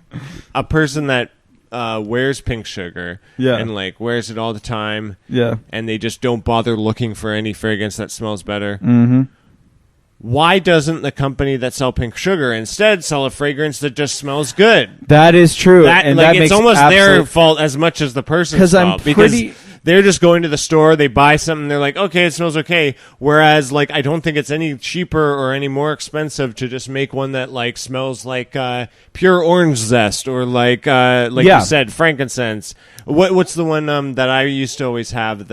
A person that wears pink sugar and like wears it all the time and they just don't bother looking for any fragrance that smells better. Mm-hmm. Why doesn't the company that sell pink sugar instead sell a fragrance that just smells good? That is true. That, and like that it's makes almost their fault as much as the person's fault. Because they're just going to the store, they buy something, they're like, okay, it smells okay. Whereas, like, I don't think it's any cheaper or any more expensive to just make one that like smells like pure orange zest or like you said, frankincense. What's the one that I used to always have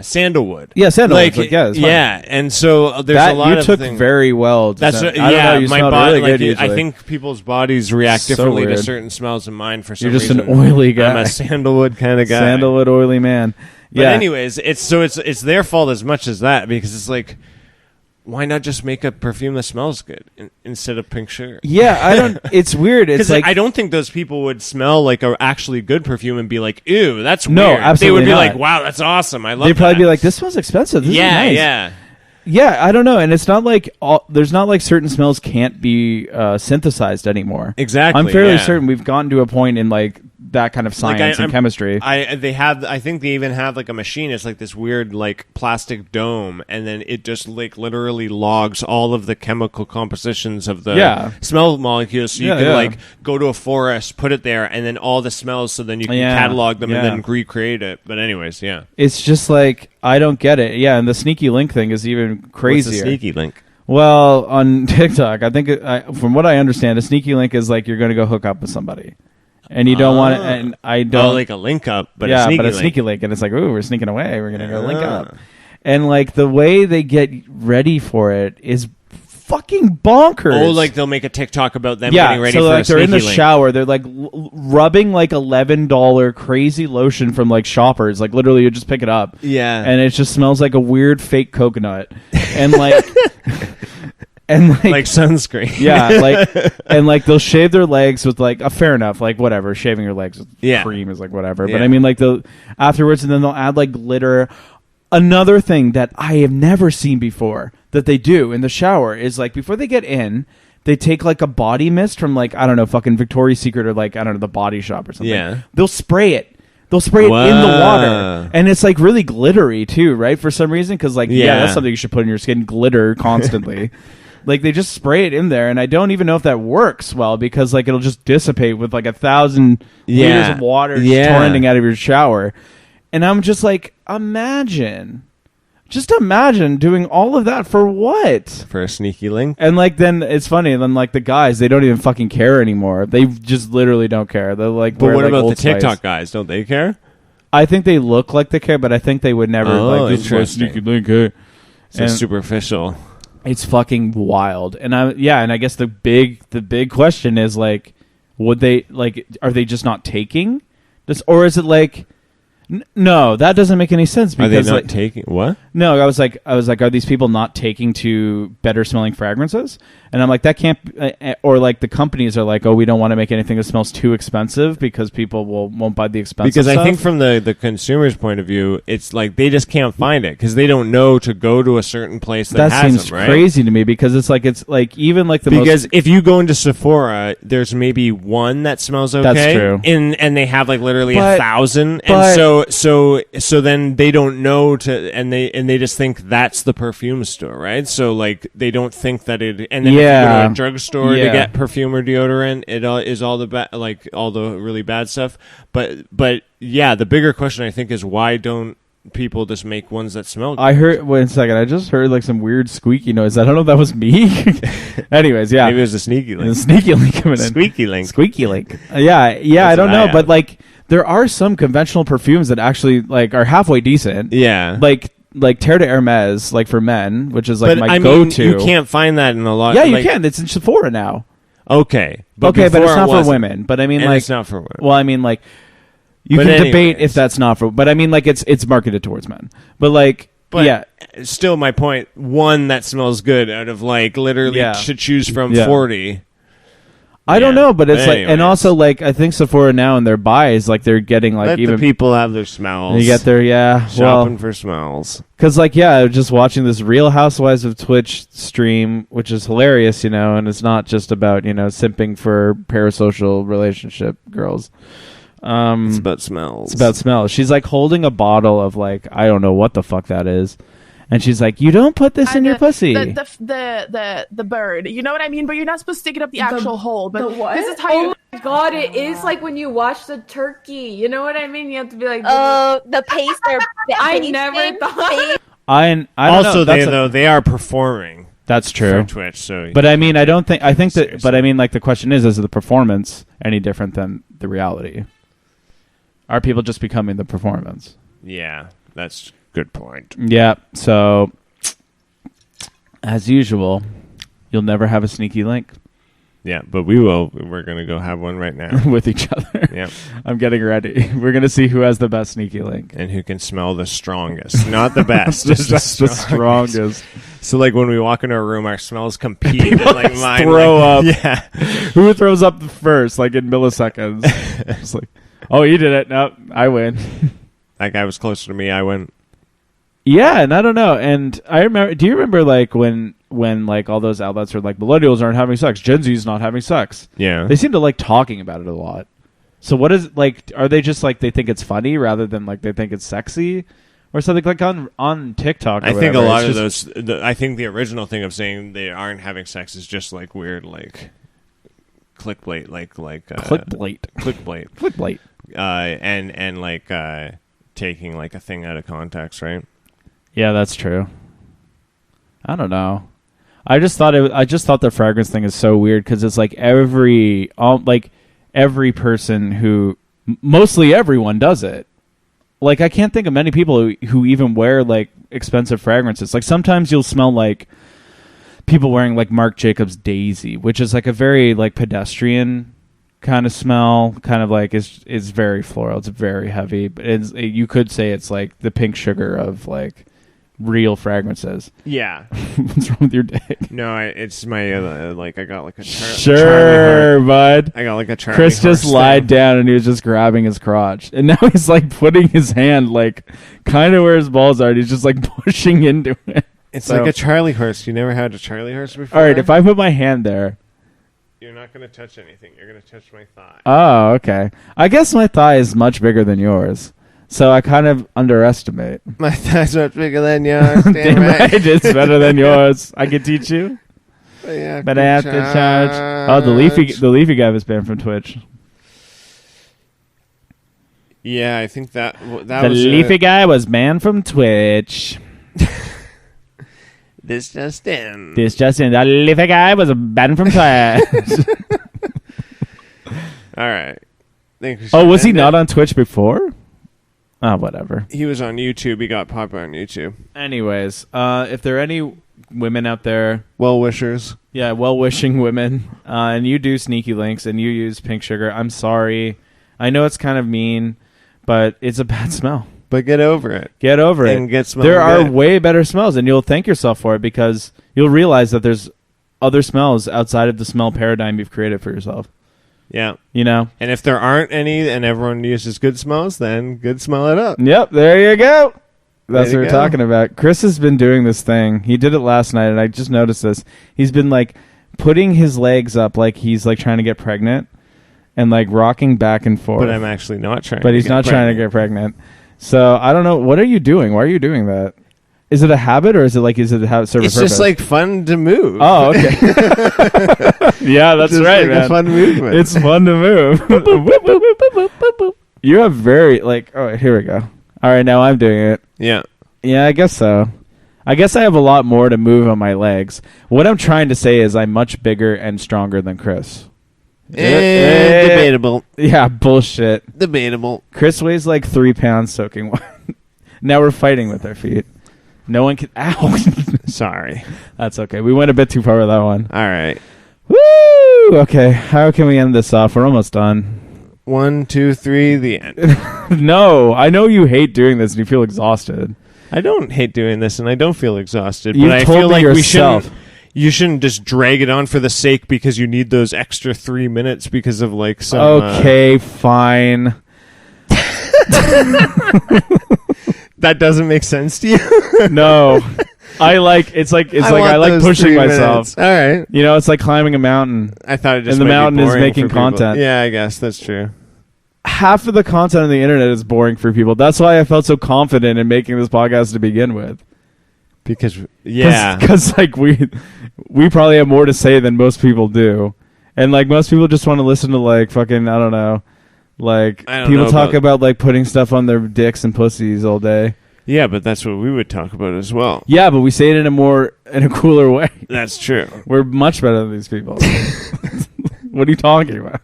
sandalwood. Yeah, sandalwood. Like, yeah, and so there's that a lot you of took things. very well. That's I don't know, you my smelled body. really good. I think people's bodies react So differently to weird. certain smells than mine. For some You're just reason, an oily guy. I'm a sandalwood kind of guy. Sandalwood oily man. But Yeah. anyways, it's their fault as much as that because it's like, why not just make a perfume that smells good instead of pink sugar? Yeah, I don't. It's weird. It's Because like I don't think those people would smell like a actually good perfume and be like, "Ew, that's No, weird." absolutely They would be not. like, "Wow, that's awesome. I love." they'd probably that." be like, "This smells expensive. This is nice." yeah. I don't know. And it's not like there's not like certain smells can't be synthesized anymore. Exactly, I'm fairly yeah. certain we've gotten to a point in like that kind of science and chemistry. I think they even have like a machine. It's like this weird like plastic dome, and then it just like literally logs all of the chemical compositions of the smell molecules. So you can like go to a forest, put it there, and then all the smells. So then you can catalog them and then recreate it. But anyways, It's just like I don't get it. Yeah, and the sneaky link thing is even crazier. What's the sneaky link? Well, on TikTok, I think from what I understand, a sneaky link is like you're going to go hook up with somebody. And you don't want it, and I don't. Oh, like a link up, but a sneaky link. Sneaky link, and it's like, ooh, we're sneaking away. We're gonna go link up, and like the way they get ready for it is fucking bonkers. Oh, like they'll make a TikTok about them getting ready so for like a they're in the sneaky link. shower, they're like rubbing like $11 crazy lotion from like Shoppers, like literally you just pick it up, and it just smells like a weird fake coconut, and like. And like sunscreen. and like they'll shave their legs with like a fair enough, like whatever, shaving your legs with cream is like whatever. But I mean like afterwards, and then they'll add like glitter. Another thing that I have never seen before that they do in the shower is like before they get in, they take like a body mist from like, I don't know, fucking Victoria's Secret or like, I don't know, the Body Shop or something. Yeah. They'll spray it. They'll spray it in the water. And it's like really glittery too, right? For some reason. Because like, that's something you should put in your skin, glitter constantly. Like they just spray it in there, and I don't even know if that works well because like it'll just dissipate with like 1,000 liters of water just torrenting out of your shower. And I'm just like, imagine doing all of that for what? For a sneaky link? And like then it's funny, and then like the guys, they don't even fucking care anymore. They just literally don't care. They're like, but what about Old the TikTok Spice. guys? Don't they care? I think they look like they care, but I think they would never like this is my sneaky link. So superficial. It's fucking wild. And I guess the big question is like, would they like? Are they just not taking this, or is it like? No, that doesn't make any sense. Are Because they not like, taking what? no, I was like, are these people not taking to better smelling fragrances? And I'm like, that can't. Or like the companies are like, oh, we don't want to make anything that smells too expensive because people won't buy the expensive. Because I stuff. think from the consumer's point of view, it's like they just can't find it because they don't know to go to a certain place that has seems them, right? crazy to me because it's like even like the Because most. if you go into Sephora, there's maybe one that smells okay. That's true. And they have like literally But- 1,000, but- and so then they don't know and they just think that's the perfume store, right? So like they don't think that it. And then if you go Yeah. to a drugstore Yeah. to get perfume or deodorant, it is all the like all the really bad stuff. But yeah, the bigger question I think is why don't people just make ones that smell good? I heard. Wait a second. I just heard like some weird squeaky noise. I don't know if that was me. Anyways, yeah. Maybe it was a sneaky The link. sneaky link coming in. Squeaky link. Squeaky link. Yeah. I That's don't what know, I but have. like there are some conventional perfumes that actually like are halfway decent. Yeah. Like Terre de Hermes, like for men, which is like but my I mean, go-to. you can't find that in a lot. Yeah, you like, can. It's in Sephora now. Okay, Okay, but before it's it not for wasn't. women. But I mean, And like, it's not for women. well, I mean, like, you But can debate anyways. if that's not for. But I mean, like, it's marketed towards men. But like, But yeah, still, my point: one that smells good out of like literally Yeah. to choose from Yeah. 40. I don't Yeah. know, but it's But like, and anyways. also like, I think Sephora now in their buys, like, they're getting like Let even the people have their smells. you get their shopping for smells. because like I was just watching this Real Housewives of Twitch stream, which is hilarious, and it's not just about simping for parasocial relationship girls. It's about smells. It's about smell. She's like holding a bottle of like I don't know what the fuck that is, and she's like, "You don't put this in And your pussy." The bird. You know what I mean? But you're not supposed to stick it up the actual hole. But The what? this is how Oh you. my god, it is like when you watch the turkey. You know what I mean? You have to be like, The paste or I never thought. I don't also, know. That's they are performing that's for true. Twitch. So, But I mean, I think that. Seriously. But I mean, like the question is the performance any different than the reality? Are people just becoming the performance? yeah, that's a good point. Yeah. So, as usual, you'll never have a sneaky link Yeah, but we will. We're gonna go have one right now. with each other. Yeah, I'm getting ready. We're gonna see who has the best sneaky link. and who can smell the strongest? Not the best, Just just the strongest. So, like when we walk into a room, our smells compete. And, like mine, throw like- up. Yeah, Who throws up first, like in milliseconds? It's like, oh, you did it. Nope, I win. that guy was closer to me. I went. Yeah, and I don't know. And I remember. Do you remember like when like all those outlets are like millennials aren't having sex, Gen Z's not having sex? Yeah, They seem to like talking about it a lot. So what is like? Are they just like they think it's funny rather than like they think it's sexy, or something like on TikTok? Or I think a whatever, lot of it's those. I think the original thing of saying they aren't having sex is just like weird, like clickbait, like clickbait, clickbait, clickbait. and like taking like a thing out of context, right? Yeah, that's true. I don't know. I just thought the fragrance thing is so weird because it's like every person who mostly everyone does it. Like I can't think of many people who even wear like expensive fragrances. Like sometimes you'll smell like people wearing like Marc Jacobs Daisy, which is like a very like pedestrian kind of smell, kind of like it's very floral. It's very heavy, but you could say it's like the pink sugar of like real fragrances. Yeah. What's wrong with your dick? No, it's my like I got like a Sure, Charlie bud. I got like a Charlie. Chris just horse lied thing. down and he was just grabbing his crotch, and now he's like putting his hand like kind of where his balls are. And he's just like pushing into it. It's So- like a Charlie horse. You never had a Charlie horse before? All right, if I put my hand there. You're not going to touch anything. You're going to touch my thigh. Oh, okay. I guess my thigh is much bigger than yours, so I kind of underestimate. My thigh's much bigger than yours. Damn right, it's better than yours. I can teach you, but I have to charge. Oh, the leafy guy was banned from Twitch. Yeah, I think that The was leafy guy was banned from Twitch. This just in. This just in. The leafy guy was banned from Twitch. All right. Think we Oh, should was he end not it? on Twitch before? Oh, whatever. He was on YouTube. He got popular on YouTube. Anyways, if there are any women out there. Well wishers. Yeah, well-wishing women. And you do Sneaky Links and you use pink sugar. I'm sorry. I know it's kind of mean, but it's a bad smell. But get over it. Get over it. And get smelling There are good. way better smells, and you'll thank yourself for it because you'll realize that there's other smells outside of the smell paradigm you've created for yourself. Yeah. You know? And if there aren't any and everyone uses good smells, then good smell it up. Yep, there you go. That's Way to what we're go. talking about. Chris has been doing this thing. He did it last night, and I just noticed this. He's been, like, putting his legs up like he's, like, trying to get pregnant and, like, rocking back and forth. But I'm actually not trying. But he's not trying to get pregnant. So, I don't know. What are you doing? Why are you doing that? Is it a habit, or is it a serve a It's purpose? just like fun to move. Oh, okay. Yeah, that's Just right, like man. a fun movement. It's fun to move. You have very, like, oh, here we go. All right, now I'm doing it. Yeah. Yeah, I guess so. I guess I have a lot more to move on my legs. What I'm trying to say is I'm much bigger and stronger than Chris. Debatable. Yeah, bullshit. Debatable. Chris weighs like 3 pounds soaking wet. Now we're fighting with our feet. No one can... Ow! Sorry. That's okay. We went a bit too far with that one. All right. Woo! Okay, how can we end this off? We're almost done. 1, 2, 3, the end. No, I know you hate doing this and you feel exhausted. I don't hate doing this, and I don't feel exhausted. You but I told feel me like yourself. you shouldn't just drag it on for the sake because you need those extra 3 minutes because of like some. Okay, fine. That doesn't make sense to you. No. I like want those pushing 3 myself. minutes. All right. You know, it's like climbing a mountain. I thought it just And the might be mountain is boring making for people. content. Yeah, I guess that's true. Half of the content on the internet is boring for people. That's why I felt so confident in making this podcast to begin with. Because yeah, Because like we probably have more to say than most people do. And like most people just want to listen to like fucking, I don't know, like I don't people know talk about like putting stuff on their dicks and pussies all day. yeah, but that's what we would talk about as well. Yeah, but we say it in a cooler way. That's true. We're much better than these people. What are you talking about?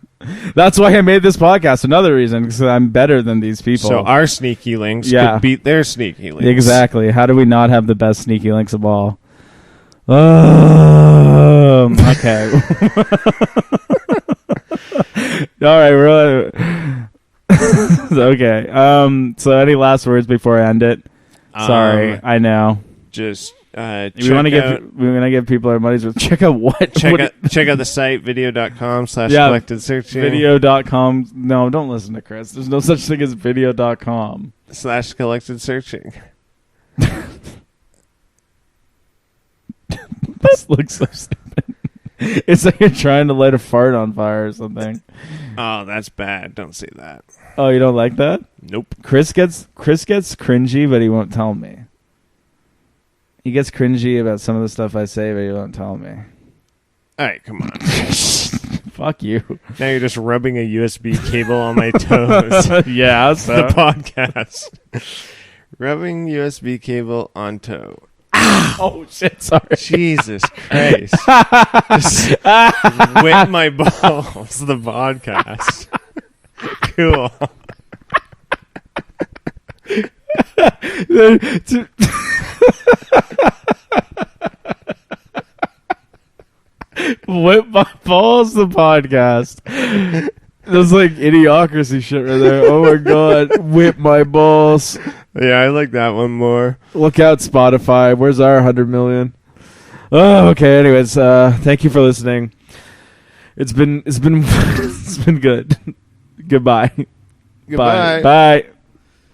That's why I made this podcast. Another reason, because I'm better than these people. So our sneaky links Yeah. could beat their sneaky links. Exactly. How do we not have the best sneaky links of all? Okay. All right. We're okay. So any last words before I end it? Sorry. I know. Just We want to give people our money's worth. Check out what? check out the site video.com/collected Yeah, searching video.com. No, don't listen to Chris. There's no such thing as video.com. /collected searching. This looks so stupid. It's like you're trying to light a fart on fire or something. Oh, that's bad. Don't say that. Oh, you don't like that? Nope. Chris gets cringy, but he won't tell me. He gets cringy about some of the stuff I say, but he won't tell me. All right, come on. Fuck you. Now you're just rubbing a USB cable on my toes. Yeah, It's the podcast. Rubbing USB cable on toe. Oh shit! Sorry. Jesus Christ. Just whip my balls. The podcast. Cool. Whip my balls. The podcast. That's like idiocracy shit right there. Oh my god! Whip my balls. Yeah, I like that one more. Look out, Spotify. Where's our 100 million? Oh, okay. Anyways, thank you for listening. It's been it's been good. Goodbye. Goodbye. Bye. Bye.